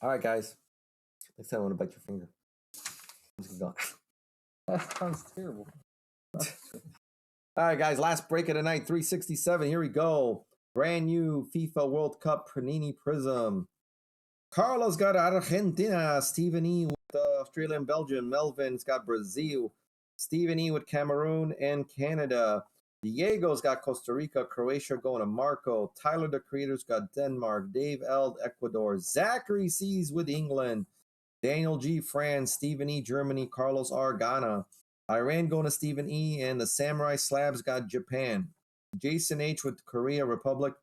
All right, guys. Next time I want to bite your finger. I'm just gonna go. That sounds terrible. All right, guys. Last break of the night. 367. Here we go. Brand new FIFA World Cup Panini Prism. Carlos got Argentina. Stephen E with Australia and Belgium. Melvin's got Brazil. Stephen E with Cameroon and Canada. Diego's got Costa Rica. Croatia going to Marco. Tyler the Creator's got Denmark. Dave Eld, Ecuador. Zachary C's with England. Daniel G, France. Stephen E, Germany. Carlos R, Ghana. Iran going to Stephen E. And the Samurai Slabs got Japan. Jason H with Korea Republic.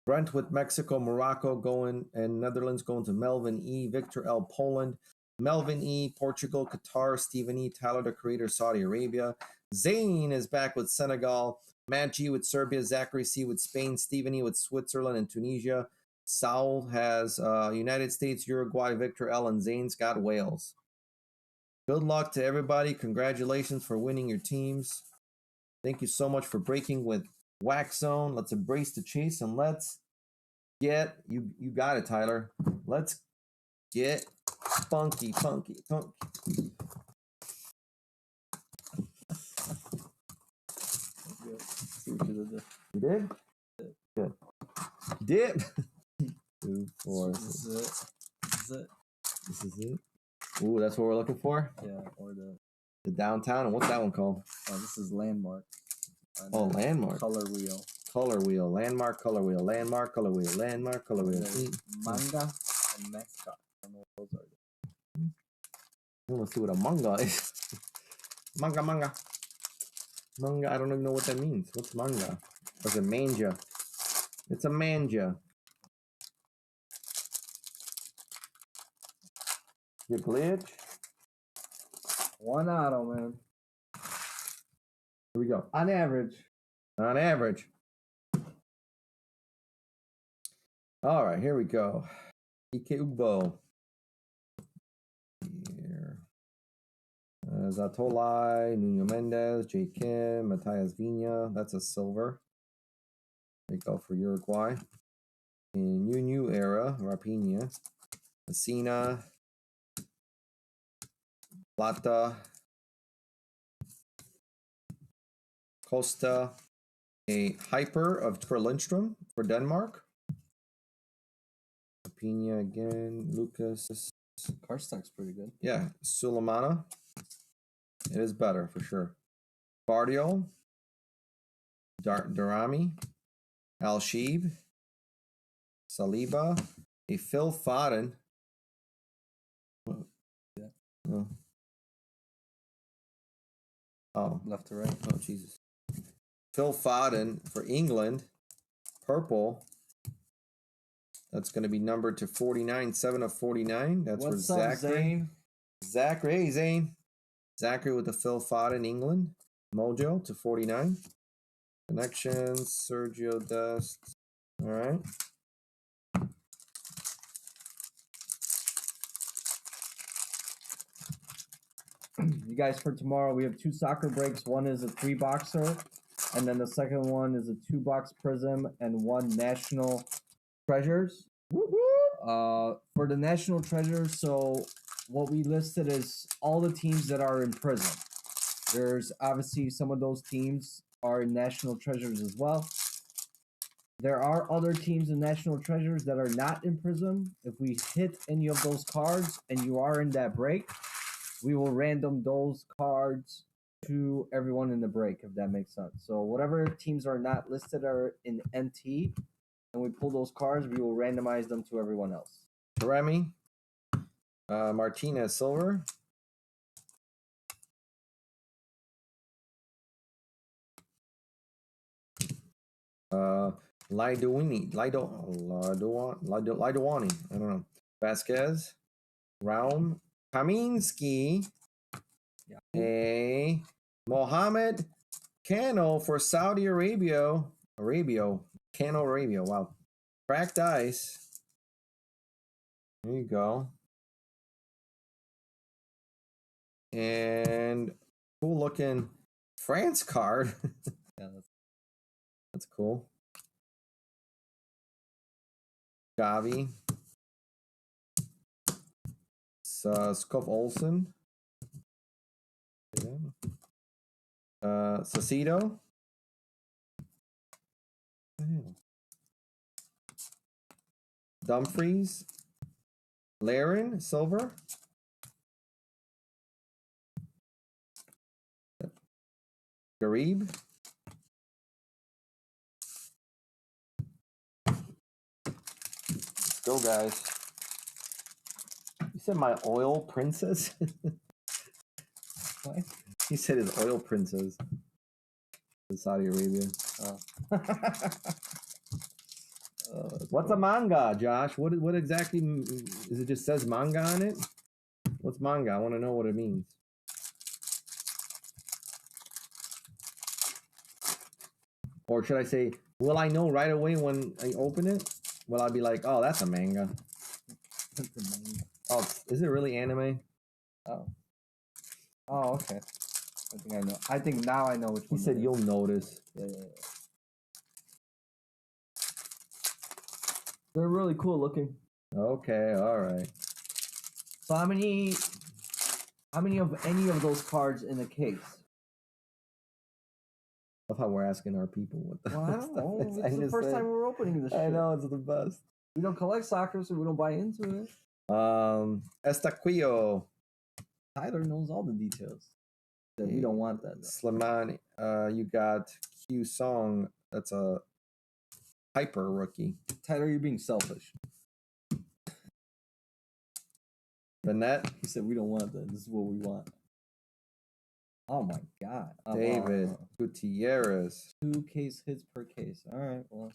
Brent with Mexico, Morocco going, and Netherlands going to Melvin E. Victor L, Poland. Melvin E, Portugal, Qatar. Stephen E, Tyler the Creator, Saudi Arabia. Zane is back with Senegal. Matt G with Serbia. Zachary C with Spain. Stephen E with Switzerland and Tunisia. Saul has United States, Uruguay, Victor L, and Zane's got Wales. Good luck to everybody. Congratulations for winning your teams. Thank you so much for breaking with Wax Zone. Let's embrace the chase and let's get you got it, Tyler. Let's get funky. You did? Good. Dip. 2, 4. This is it. This is it. Ooh, that's what we're looking for? Yeah, or the downtown. And what's that one called? Oh, this is Landmark. Oh, Landmark. Color wheel. Color wheel. Landmark, color wheel. Landmark, color wheel. Landmark, color wheel. Manga and mascot. I don't know what those are. Let's see what a manga is. Manga. Manga, I don't even know what that means. What's manga? Or is it manja? It's a manja. You glitch? One auto, man. Here we go. On average. On average. All right, here we go. Ike Ugbo. Here. Zatolai, Nuno Mendes, J. Kim, Matias Vina. That's a silver. There you go for Uruguay. In new era, Rapinha. Messina. Plata. Costa. A hyper for Lindstrom for Denmark. Rapinha again. Lucas. Karstock's pretty good. Yeah. Sulemana. It is better for sure. Bardio. Darami. Al-Sheeb. Saliba. A Phil Foden. Yeah. Oh. Left to right. Oh, Jesus. Phil Foden for England. Purple. That's going to be numbered to 49. 7 of 49. That's for Zachary. Zachary. Hey, Zane. Zachary with the Phil Foden, England. Mojo to 49. Connections. Sergio Dest. All right. You guys, for tomorrow, we have 2 soccer breaks. One is a 3-boxer, and then the second one is a 2-box Prism and 1 National Treasures. For the National Treasures, so what we listed is all the teams that are in Prism. There's obviously some of those teams are in National Treasures as well. There are other teams in National Treasures that are not in Prism. If we hit any of those cards and you are in that break, we will random those cards to everyone in the break, if that makes sense. So whatever teams are not listed are in NT, and we pull those cards, we will randomize them to everyone else. Remy. Martinez, silver. Lidowani. I don't know. Vasquez. Raum. Kaminsky. Yeah. A Mohammed Cano for Saudi Arabia. Cano Arabia. Wow. Cracked ice. There you go. And cool looking France card. Yeah, that's cool. Gavi. Scuff Olsen. Sacido. Dumfries. Laren, silver. Garib. Let's go, guys. You said my oil princess? What? He said his oil princess. In Saudi Arabia. Oh. What's a manga, Josh? What exactly is it? Just says manga on it? What's manga? I want to know what it means. Or should I say, will I know right away when I open it? Will I be like, oh, that's a manga? Oh, is it really anime? Oh. Oh, okay. I think I know. I think now I know which one. He said you'll notice. Yeah. They're really cool looking. Okay, all right. So how many of any of those cards in the case? Love how we're asking our people what the Well, I don't know. It's the first time we're opening this shit. I know, it's the best. We don't collect soccer, so we don't buy into it. Estaquillo. Tyler knows all the details. That we don't want that. Slimani. You got Q Song. That's a hyper rookie. Tyler, you're being selfish. Bennett. He said we don't want that. This is what we want. Oh my god. David Gutierrez. 2 case hits per case. All right. Well,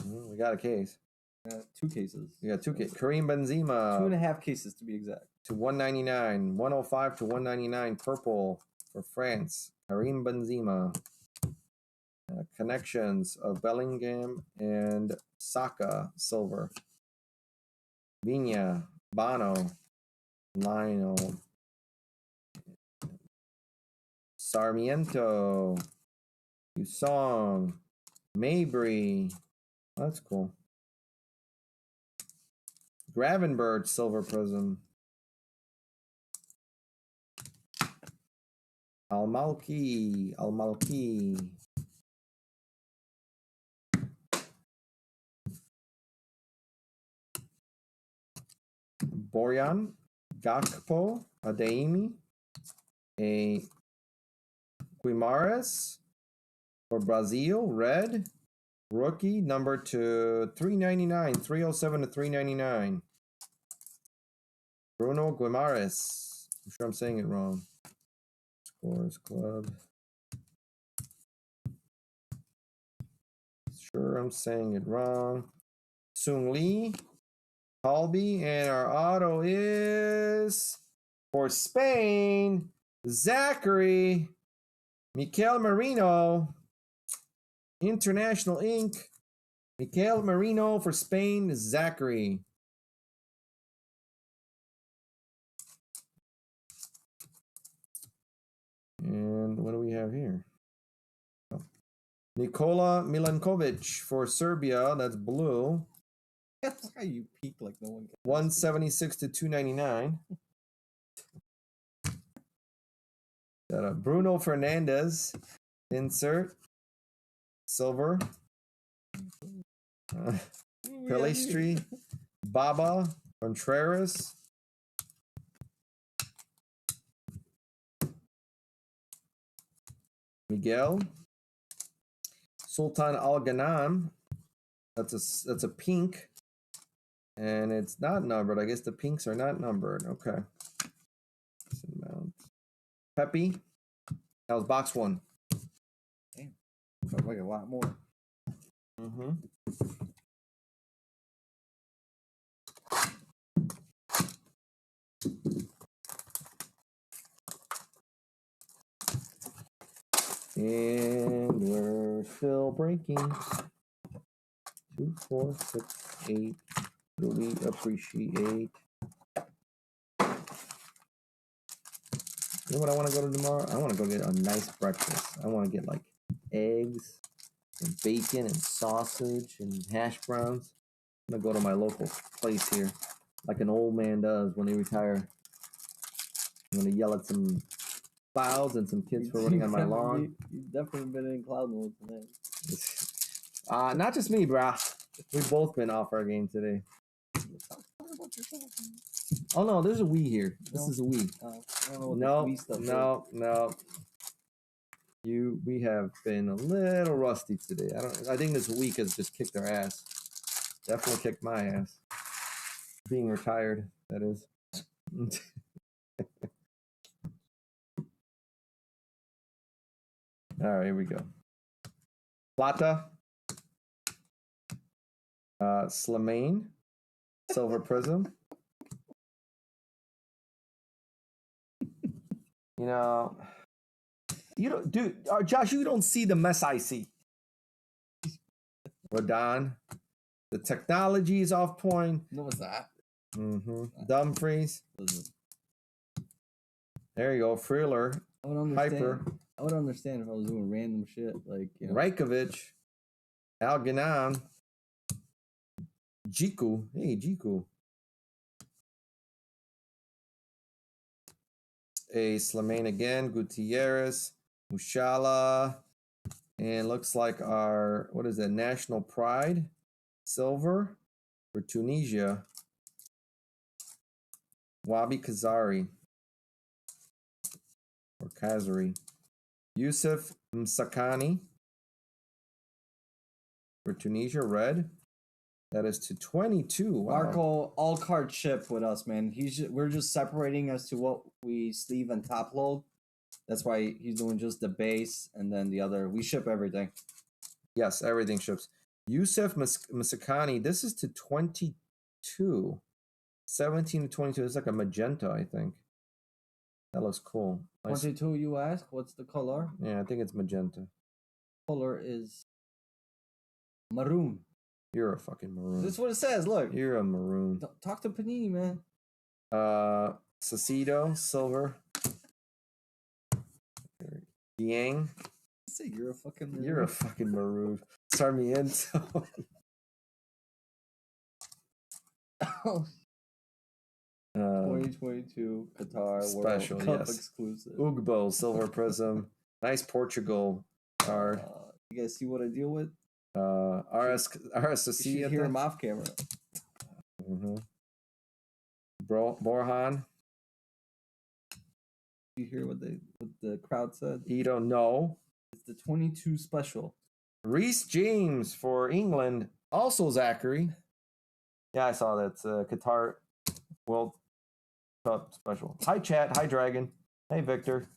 we got a case. 2 cases. We got 2 cases. Kareem Benzema. 2.5 cases to be exact. To 199. 105 to 199. Purple for France. Kareem Benzema. Connections of Bellingham and Saka. Silver. Viña. Bono. Lionel. Sarmiento. Yusong. Mabry. Oh, that's cool. Gravenberg Silver Prism. Al-Malki. Borjan. Gakpo. Adeyemi. A Guimares for Brazil. Red. Rookie number to 399. 307 to 399. Bruno Guimares. I'm sure I'm saying it wrong. Scores Club. Sure I'm saying it wrong. Sung Lee. Colby. And our auto is for Spain. Zachary. Mikel Merino. International Inc. Mikel Merino for Spain. Zachary. And what do we have here? Oh. Nikola Milankovic for Serbia. That's blue. That's how you peak like no one can. 176 to 299. Got a Bruno Fernandez insert. Silver. Pelistri. Baba Contreras. Miguel. Sultan Al Ghanam. That's a pink. And it's not numbered. I guess the pinks are not numbered. Okay. Pepe. That was box 1. Damn. Felt like a lot more. Mm-hmm. And we're still breaking. 2, 4, 6, 8. Really appreciate. You know what I want to go to tomorrow? I want to go get a nice breakfast. I want to get like eggs and bacon and sausage and hash browns. I'm going to go to my local place here like an old man does when they retire. I'm gonna yell at some clouds and some kids for running on my lawn. You've definitely been in cloud mode today. Not just me, brah. We've both been off our game today. Oh no, there's a Wii here. This is a Wii. I don't know what this Wii stuff is. No. We have been a little rusty today. I think this week has just kicked our ass. Definitely kicked my ass. Being retired, that is. All right, here we go. Plata. Slimane. Silver Prism. You know, you don't, dude. Josh, you don't see the mess I see. Rodon. The technology is off point. No, it's not. Dumfries. There you go. Freeler. Hyper. I would understand if I was doing random shit like, you know. Rajkovic. Alganan. Jiku. Hey, Jiku. A Slimane again. Gutierrez. Mushala. And looks like our, what is that? National Pride. Silver for Tunisia. Wabi Kazari. Or Kazari. Yusuf Msakani for Tunisia, red. That is to 22. Wow. Marco, all card ship with us, man. We're just separating as to what we sleeve and top load. That's why he's doing just the base and then the other. We ship everything. Yes, everything ships. Yusuf Msakani, this is to 22. 17 to 22. It's like a magenta, I think. That looks cool. 22, you ask? What's the color? Yeah, I think it's magenta. Color is maroon. You're a fucking maroon. That's what it says. Look. You're a maroon. Talk to Panini, man. Sacido, silver. Yang. Say you're a fucking maroon. You're a fucking maroon. Sarmiento. Oh. 2022 Qatar special, World Cup yes. exclusive. Ugbo, silver prism. Nice Portugal card. You guys see what I deal with? RSC. You should hear him off camera. Borhan. You hear what the crowd said? You don't know. It's the 22 special. Reece James for England. Also Zachary. Yeah, I saw that. Qatar World Cup special. Hi, chat. Hi, Dragon. Hey, Victor.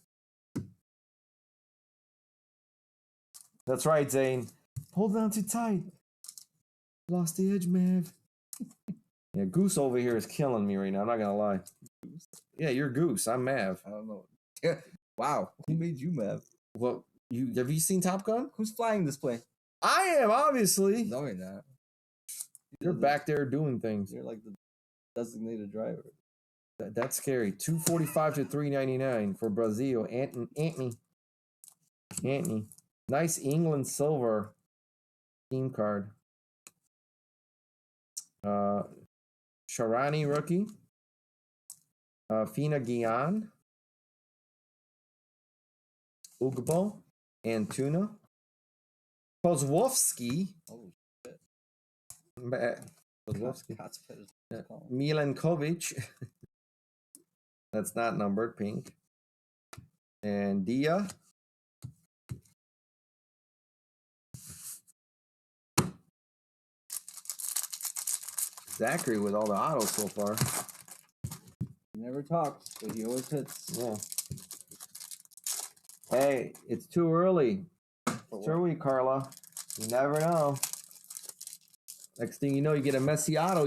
That's right, Zane. Hold on too tight. Lost the edge, Mav. Yeah, Goose over here is killing me right now. I'm not gonna lie. Yeah, you're Goose. I'm Mav. I don't know. Wow. Who made you Mav? Well, have you seen Top Gun? Who's flying this plane? I am, obviously. No, you're not. You're back there doing things. You're like the designated driver. That's scary. 245 to 399 for Brazil. Anthony. Nice England silver team card. Sharani rookie. Fina Guian. Ugbo. Antuna. Kozłowski. Oh, shit. Kozłowski. Milankovic. That's not numbered, pink. And Dia. Zachary with all the autos so far. He never talks, but he always hits. Yeah. Hey, it's too early. It's too early, Carla. You never know. Next thing you know, you get a messy auto.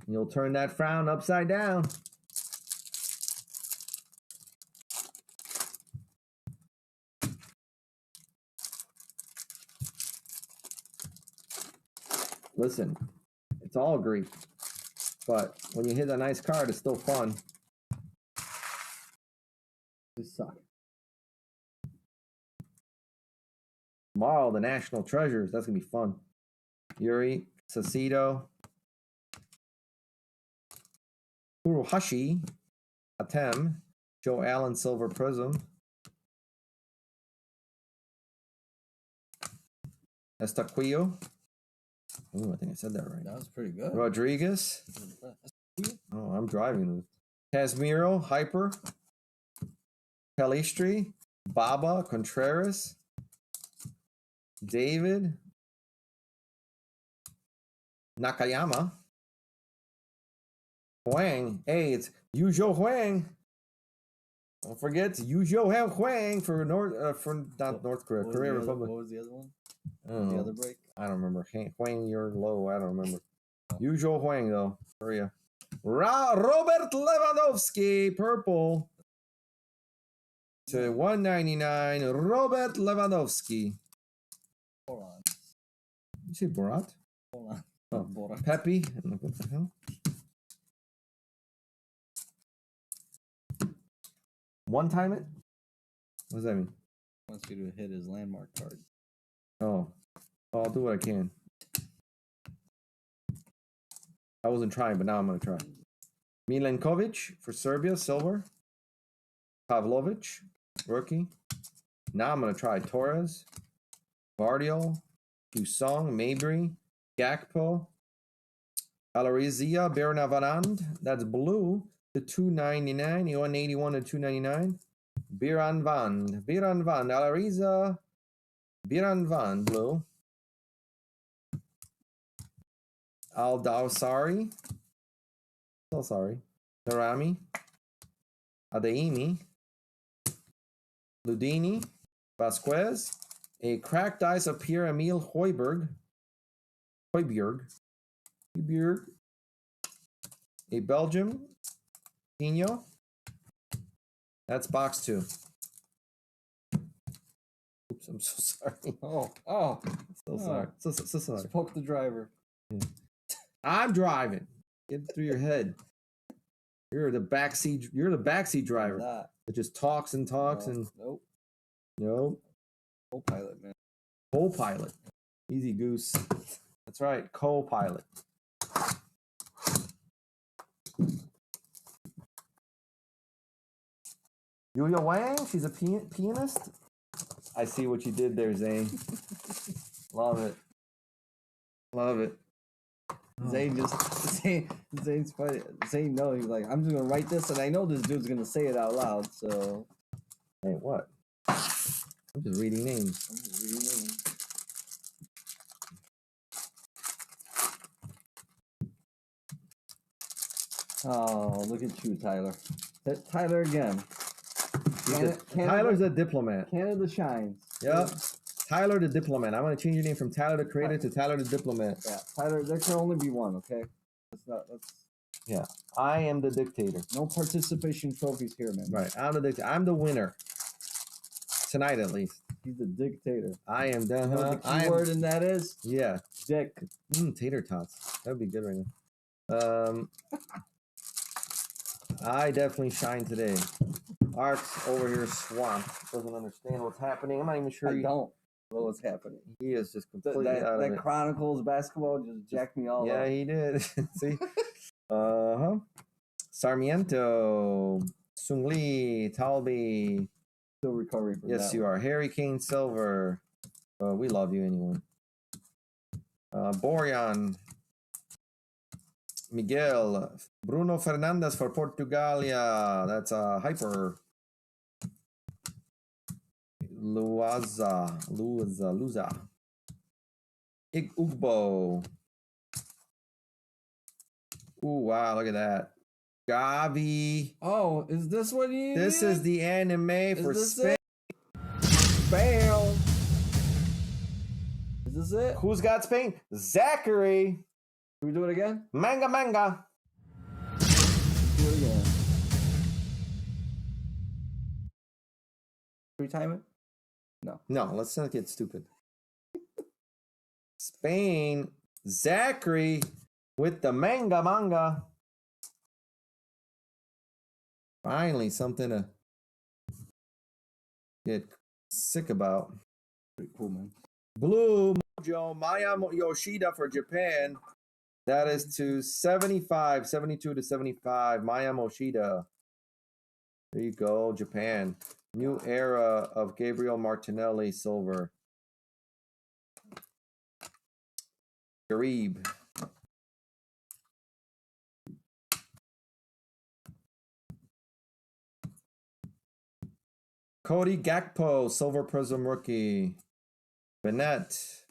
You'll turn that frown upside down. Listen, it's all Greek, but when you hit a nice card, it's still fun. This sucks. Tomorrow, the National Treasures. That's going to be fun. Yuri, Sacido. Furuhashi, Atem, Joe Allen Silver Prism, Estaquillo. Oh, I think I said that right. That was pretty good. Rodriguez. Oh, I'm driving. Casemiro, Hyper, Pelistri, Baba, Contreras, David, Nakayama, Huang. Hey, it's Yuzhou Huang. Don't forget to Yuzhou Huang for North Korea, Korea Republic. What was the other one? The other break? I don't remember. Huang, you're low. I don't remember. Yuzhou Huang though, Korea. Robert Lewandowski, purple. To 199, Robert Lewandowski. Hold on. You say Borat? Hold on. Oh, Borat. Pepe. I'm like, what the hell? One time it? What does that mean? Wants you to hit his landmark card. Oh, I'll do what I can. I wasn't trying, but now I'm going to try. Milenkovic for Serbia, silver. Pavlovic, rookie. Now I'm going to try Torres, Vardiol, Dusong, Mabry, Gakpo, Alarizia, Bernavanand. That's blue to 299. 181 to 299. Biranvand, Alariza, Biranvand, blue. Aldawsari, Narami, Adeimi, Ludini, Vasquez, a cracked ice of Pierre-Emile Hoiberg, a Belgium, Pino. That's box 2. Oops, I'm so sorry. So sorry. So sorry. Poke the driver. Yeah. I'm driving. Get it through your head. You're the backseat driver that just talks and talks and nope. Co-pilot, man. Co-pilot. Easy goose. That's right. Co-pilot. Yuya Wang, she's a pianist. I see what you did there, Zane. Love it. Zane's funny. Zane knows, he's like, I'm just gonna write this, and I know this dude's gonna say it out loud. So, hey, what? I'm just reading names. Oh, look at you, Tyler. Tyler again. Tyler's a diplomat. Canada shines. Yep. Tyler the diplomat. I'm gonna change your name from Tyler the creator to Tyler the diplomat. Yeah, Tyler. There can only be one. Okay. Yeah. I am the dictator. No participation trophies here, man. Right. I'm the dictator. I'm the winner. Tonight, at least. He's the dictator. I am the. You know what the key word in that is? Yeah. Dick. Tater tots. That'd be good right now. I definitely shine today. Art's over here swamped. Doesn't understand what's happening. I'm not even sure. I don't know what's happening. He is just completely out of it. That Chronicles basketball just jacked me all up. Yeah, he did. See? Sarmiento, Sung Lee, Talby. Still recovering from that. Yes, you are. Harry Kane Silver. We love you anyway. Borjan. Miguel. Bruno Fernandes for Portugalia. That's a hyper. Luaza. Ugbo. Ooh, wow, look at that. Gavi. Oh, is this what you This is the anime for Spain. Bam. Is this it? Who's got Spain? Zachary. Can we do it again? Manga. Do it again. Retime it? No, let's not get stupid. Spain. Zachary with the manga. Finally, something to get sick about. Pretty cool, man. Blue Mojo Maya Yoshida for Japan. That is to 75, 72 to 75. Maya Moshida. There you go, Japan. New era of Gabriel Martinelli, silver. Garib. Cody Gakpo, silver prism rookie. Bennett.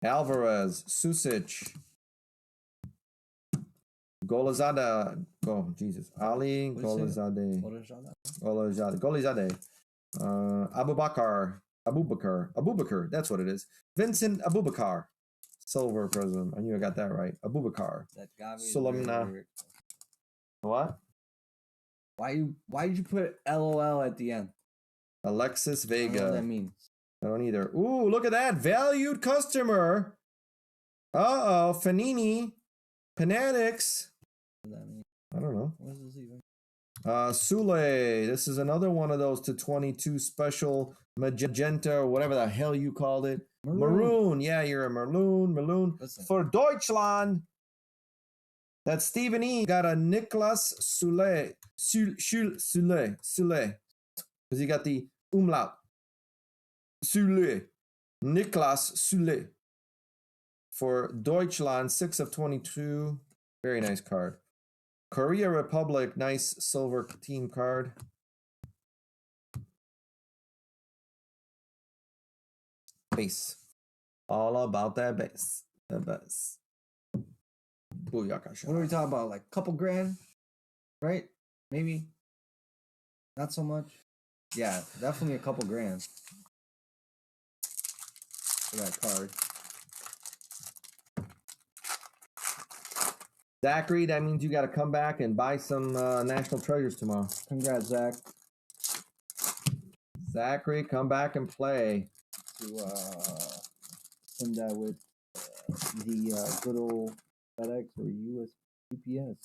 Alvarez, Susic. Golazada. Oh, Jesus. Ali Golazade. Golazade. Abubakar. That's what it is. Vincent Abubakar. Silver prism. I knew I got that right. Abubakar. That Gavi. Sulamna. What? Why did you put LOL at the end? Alexis Vega. I don't know what that means. I don't either. Ooh, look at that. Valued customer. Uh-oh. Panini. Fanatics. What does that mean? I don't know. What is this even? Sule. This is another one of those to 22 special magenta or whatever the hell you called it. Maroon. Yeah, you're a maroon. Listen. For Deutschland. That's Stephen E. Got a Niklas Sule. Sule. Because he got the umlaut. Sule. Niklas Sule. For Deutschland, 6 of 22. Very nice card. Korea Republic, nice silver team card. Base. All about that base. The base. Booyaka shot. What are we talking about? Like a couple grand? Right? Maybe? Not so much? Yeah, definitely a couple grand. For that card. Zachary, that means you got to come back and buy some National Treasures tomorrow. Congrats, Zach. Zachary, come back and play. To send that with the good old FedEx or UPS.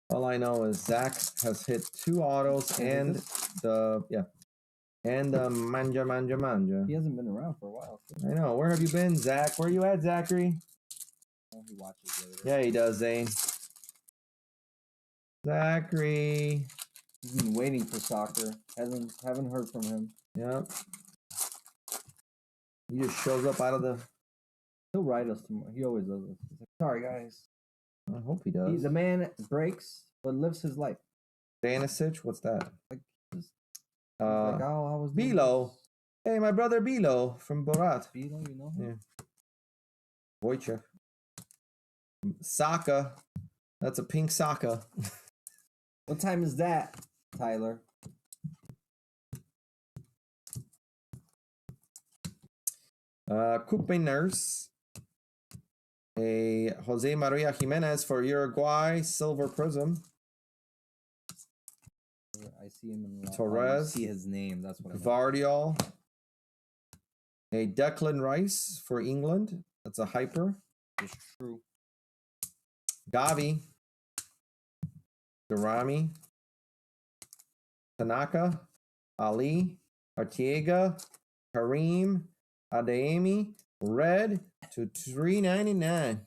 All I know is Zach has hit 2 autos and the manja. He hasn't been around for a while. I know. Where have you been, Zach? Where you at, Zachary? Oh, he watches later. Yeah, he does, Zane. Zachary. He's been waiting for soccer. Haven't heard from him. Yep. He just shows up out of the... He'll write us tomorrow. He always does this. He's like, sorry, guys. I hope he does. He's a man breaks, but lives his life. Stanisic? What's that? Like, like, oh, I was Bilo. Hey, my brother Bilo from Borat. Bilo, you know him? Yeah. Wojciech. Saka. That's a pink Saka. What time is that, Tyler? Coupe Nurse. A Jose Maria Jimenez for Uruguay, silver prism. I see him in the Torres. I see his name. That's what I Vardiol. A Declan Rice for England. That's a hyper. It's true. Gavi. Garami. Tanaka. Ali. Arteaga. Kareem. Adeyemi. Red to $3.99.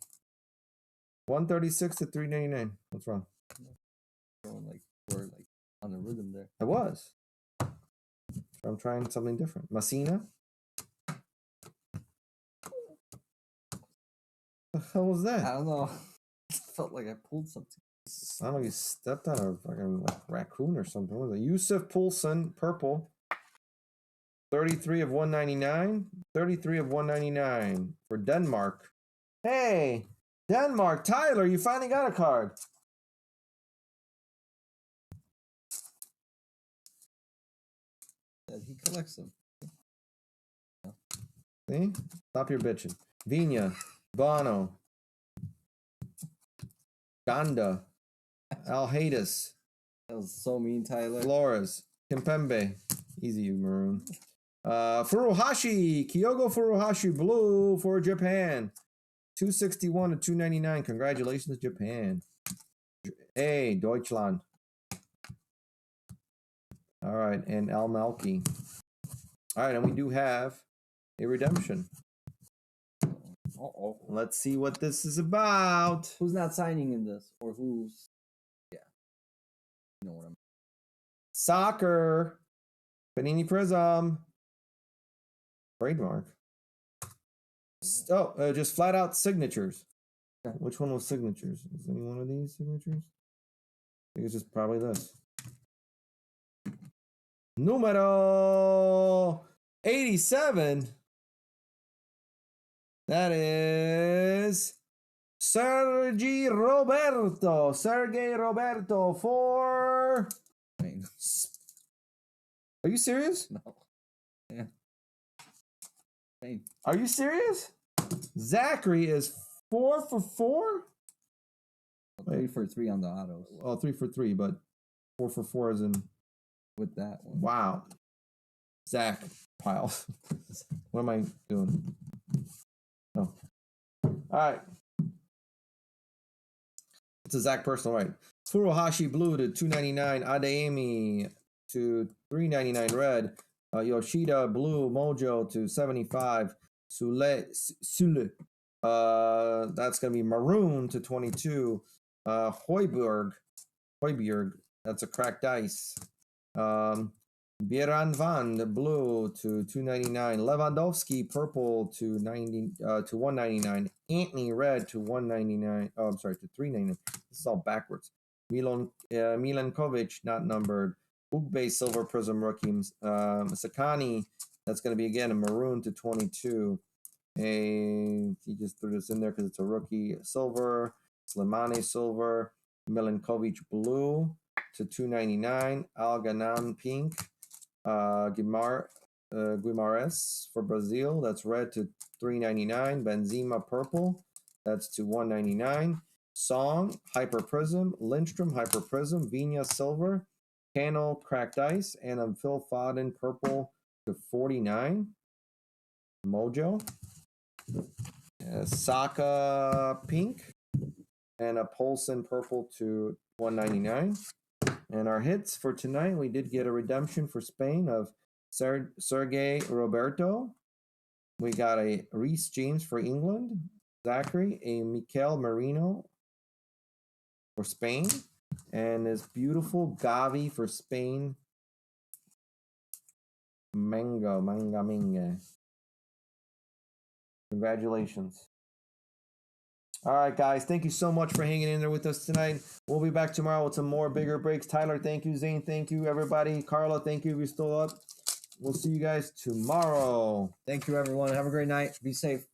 136 to $3.99. What's wrong? Like we're like on the rhythm there. I was. I'm trying something different. Messina. The hell was that? I don't know. Felt like I pulled something. I don't know. You stepped on a fucking like raccoon or something. What was it? Yusuf Poulsen, purple. 33 of 199. 33 of 199 for Denmark. Hey, Denmark. Tyler, you finally got a card. He collects them. See? Stop your bitching. Vina, Bono, Ganda, Alhadis, That was so mean, Tyler. Flores, Kimpembe. Easy, you maroon. Furuhashi, Kyogo Furuhashi, blue for Japan. 261 to 299. Congratulations, Japan. Hey, Deutschland. All right, and Al Malki. All right, and we do have a redemption. Uh-oh. Let's see what this is about. Who's not signing in this? Or who's... Yeah. You know what I mean. Soccer. Panini Prism. Trademark. Oh, just flat out signatures. Okay. Which one was signatures? Is any one of these signatures? I think it's just probably this. Numero 87. That is Sergey Roberto. Sergey Roberto for... Are you serious? No. Yeah. Hey. Are you serious? Zachary is 4 for 4? 3 for 3 on the autos. Well, 3 for 3, but 4 for 4 is in... With that one. Wow. Zach piles. What am I doing? Oh. All right. It's a Zach personal, right? Furuhashi blue to 299. Adeyemi to 399 red. Yoshida blue mojo to 75. Sule. That's gonna be maroon to 22. Hoiberg. That's a cracked ice. Bieran Van blue to 299. Lewandowski purple to 199. Antony red to 199. Oh, I'm sorry, to 399. This is all backwards. Milankovic not numbered. Ugbe silver prism rookies. Sakani, that's going to be again a maroon to 22. And he just threw this in there because it's a rookie. Silver. Slimani silver. Milankovic blue to 299. Alganan pink. Guimarães for Brazil. That's red to 399. Benzema purple. That's to 199. Song Hyper Prism. Lindstrom Hyper Prism. Vina silver. Cano cracked ice. And Phil Foden purple to 49. Mojo. Saka pink. And a Polson purple to 199. And our hits for tonight, we did get a redemption for Spain of Sergey Roberto. We got a Reece James for England. Zachary, a Mikel Merino for Spain. And this beautiful Gavi for Spain. Manga. Congratulations. All right, guys. Thank you so much for hanging in there with us tonight. We'll be back tomorrow with some more bigger breaks. Tyler, thank you. Zane, thank you. Everybody. Carla, thank you if you're still up. We'll see you guys tomorrow. Thank you, everyone. Have a great night. Be safe.